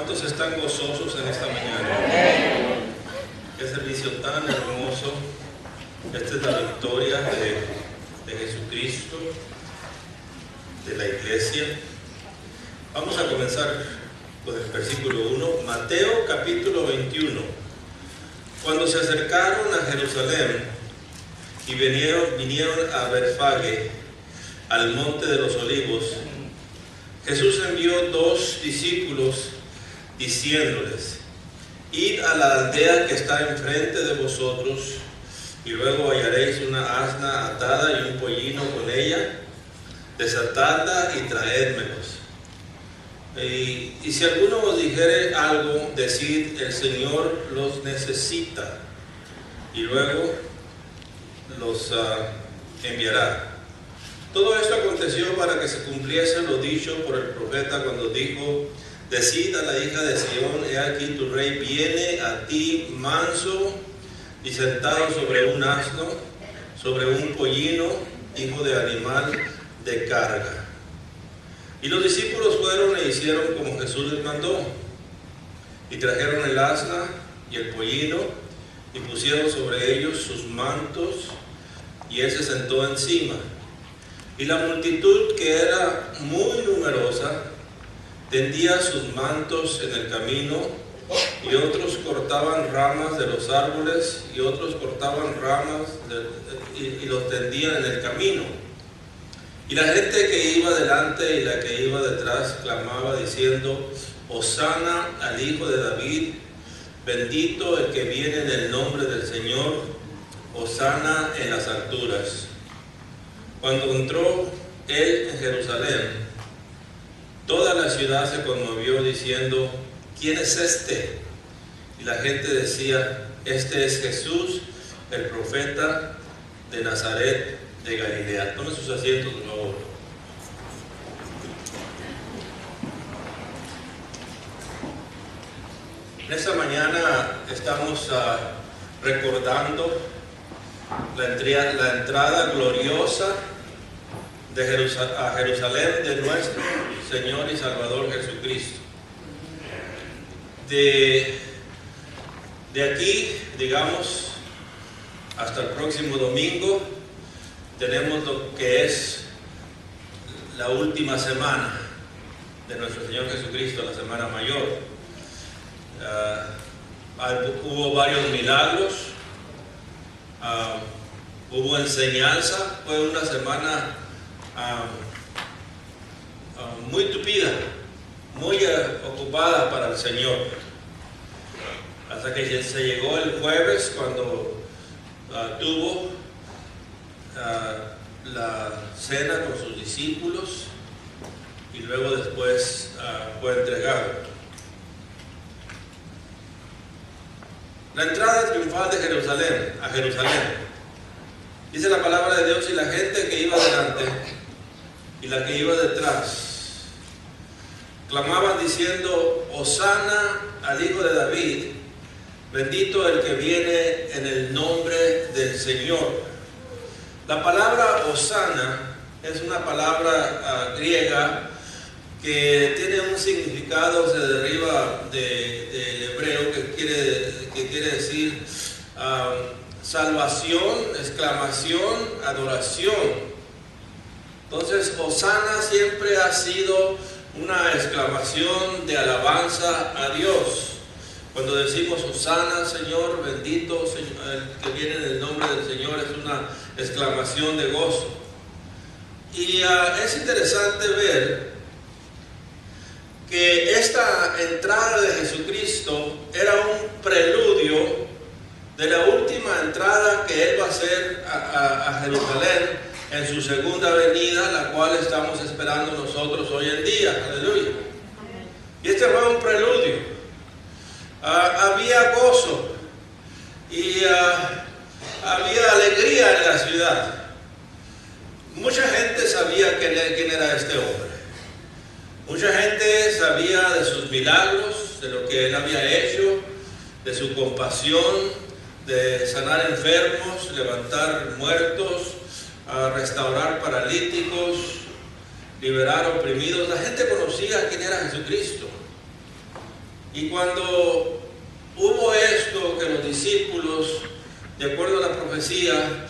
¿Cuántos están gozosos en esta mañana? Qué servicio tan hermoso. Esta es la victoria de Jesucristo, de la iglesia. Vamos a comenzar con el versículo 1, Mateo capítulo 21. Cuando se acercaron a Jerusalén y vinieron a Betfagé, al monte de los olivos, Jesús envió 2 discípulos diciéndoles: id a la aldea que está enfrente de vosotros, y luego hallaréis una asna atada y un pollino con ella, desatadla y traédmelos. Y si alguno os dijere algo, decid: el Señor los necesita, y luego los enviará. Todo esto aconteció para que se cumpliese lo dicho por el profeta cuando dijo: decid a la hija de Sión, he aquí tu rey viene a ti manso y sentado sobre un asno, sobre un pollino, hijo de animal de carga. Y los discípulos fueron e hicieron como Jesús les mandó, y trajeron el asna y el pollino, y pusieron sobre ellos sus mantos, y él se sentó encima. Y la multitud, que era muy numerosa, tendía sus mantos en el camino, y otros cortaban ramas de los árboles, y otros cortaban ramas y los tendían en el camino. Y la gente que iba delante y la que iba detrás clamaba diciendo: Hosana al Hijo de David, bendito el que viene en el nombre del Señor, Hosana en las alturas. Cuando entró él en Jerusalén, toda la ciudad se conmovió diciendo: ¿quién es este? Y la gente decía: este es Jesús, el profeta de Nazaret de Galilea. Tomen sus asientos, por favor. En esta mañana estamos recordando la entrada gloriosa a Jerusalén de nuestro Señor y Salvador Jesucristo. De aquí, digamos, hasta el próximo domingo, tenemos lo que es la última semana de nuestro Señor Jesucristo, la Semana Mayor. Hubo varios milagros, hubo enseñanza. Fue una semana muy tupida, muy ocupada para el Señor, hasta que se llegó el jueves, cuando tuvo la cena con sus discípulos, y luego después fue entregado. La entrada triunfal de Jerusalén a Jerusalén. Dice la palabra de Dios: y la gente que iba delante y la que iba detrás clamaban diciendo: Hosana al Hijo de David, bendito el que viene en el nombre del Señor. La palabra Hosana es una palabra griega que tiene un significado, se deriva del hebreo, que quiere decir salvación, exclamación, adoración. Entonces, Hosana siempre ha sido una exclamación de alabanza a Dios. Cuando decimos Hosana, Señor, bendito el que viene en el nombre del Señor, es una exclamación de gozo. Y es interesante ver que esta entrada de Jesucristo era un preludio de la última entrada que Él va a hacer a Jerusalén en su segunda venida, la cual estamos esperando nosotros hoy en día. Aleluya. Y este fue un preludio. Había gozo y había alegría en la ciudad. Mucha gente sabía quién era este hombre. Mucha gente sabía de sus milagros, de lo que él había hecho, de su compasión, de sanar enfermos, levantar muertos, restaurar paralíticos, liberar oprimidos. La gente conocía quién era Jesucristo. Y cuando hubo esto, que los discípulos, de acuerdo a la profecía,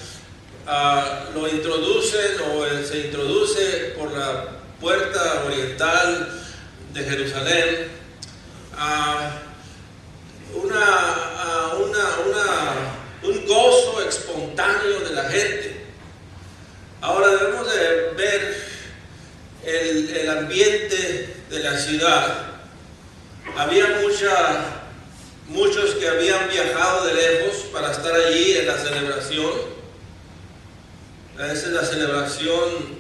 lo introducen o se introduce por la puerta oriental de Jerusalén, un gozo espontáneo de la gente. Ahora debemos de ver el ambiente de la ciudad. Había muchos que habían viajado de lejos para estar allí en la celebración. Esa es la celebración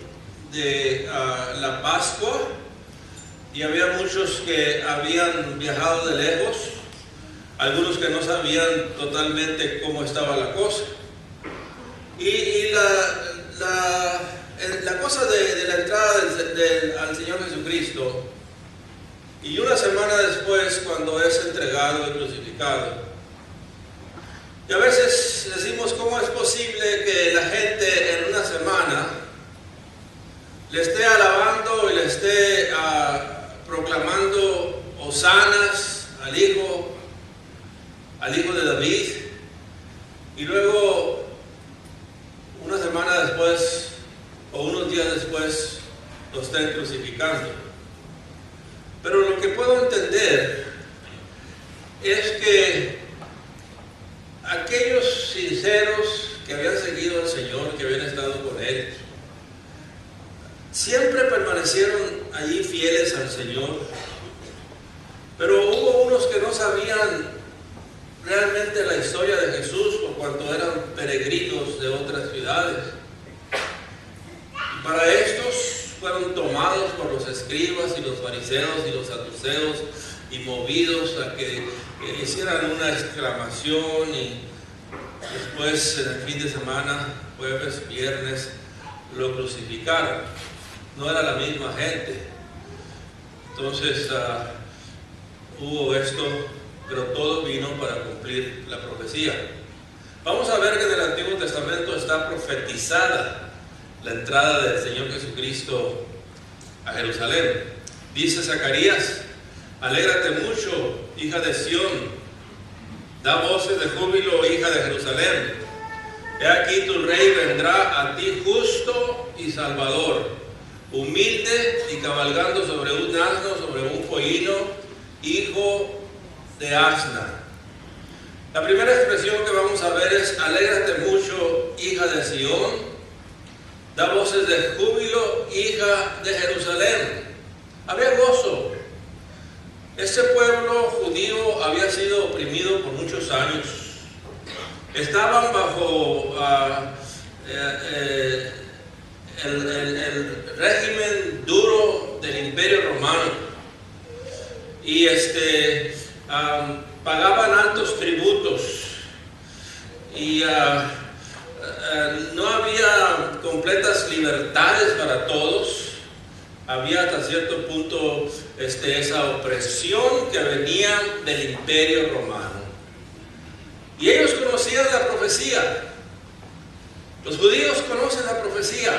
de la Pascua, y había muchos que habían viajado de lejos, algunos que no sabían totalmente cómo estaba la cosa. Y la cosa de la entrada al Señor Jesucristo, y una semana después, cuando es entregado y crucificado. Y a veces decimos, ¿cómo es posible que la gente en una semana le esté alabando y le esté proclamando hosanas al Hijo de David, y luego una semana después o unos días después lo estén crucificando? Pero lo que puedo entender es que aquellos sinceros que habían seguido al Señor, que habían estado con Él, siempre permanecieron allí fieles al Señor. Pero hubo unos que no sabían realmente la historia de Jesús, por cuanto eran peregrinos de otras ciudades. Y para estos fueron tomados por los escribas y los fariseos y los saduceos y movidos a que hicieran una exclamación, y después en el fin de semana, jueves, viernes, lo crucificaron. No era la misma gente. Entonces hubo esto, pero todo vino para cumplir la profecía. Vamos a ver que en el Antiguo Testamento está profetizada la entrada del Señor Jesucristo a Jerusalén. Dice Zacarías: alégrate mucho, hija de Sión, da voces de júbilo, hija de Jerusalén. He aquí tu rey vendrá a ti justo y salvador, humilde y cabalgando sobre un asno, sobre un pollino, hijo de asna. La primera expresión que vamos a ver es: alégrate mucho, hija de Sión, da voces de júbilo, hija de Jerusalén. Había gozo. Este pueblo judío había sido oprimido por muchos años. Estaban bajo el régimen duro del Imperio Romano, y pagaban altos tributos, y no había completas libertades para todos. Había hasta cierto punto esa opresión que venía del Imperio Romano. Y ellos conocían la profecía. Los judíos conocen la profecía.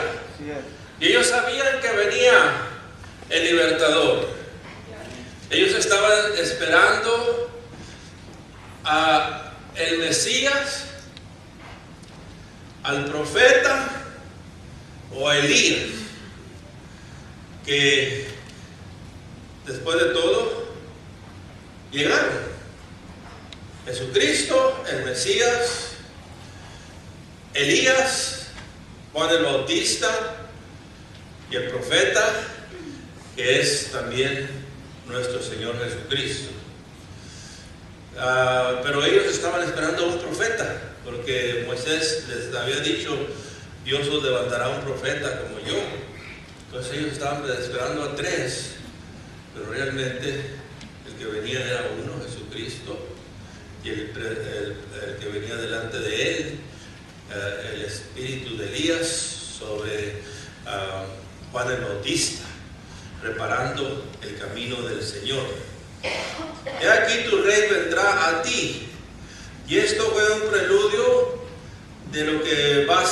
Y ellos sabían que venía el libertador. Ellos estaban esperando a el Mesías, al profeta o a Elías, que después de todo llegaron. Jesucristo, el Mesías, Elías, Juan el Bautista y el profeta, que es también nuestro Señor Jesucristo. Pero ellos estaban esperando a un profeta, porque Moisés les había dicho: Dios os levantará un profeta como yo. Entonces ellos estaban esperando a tres, pero realmente el que venía era uno, Jesucristo, y el que venía delante de él, el espíritu de Elías sobre Juan el Bautista, preparando el camino del Señor. He aquí tu rey vendrá a ti. Y esto fue un preludio de lo que va a ser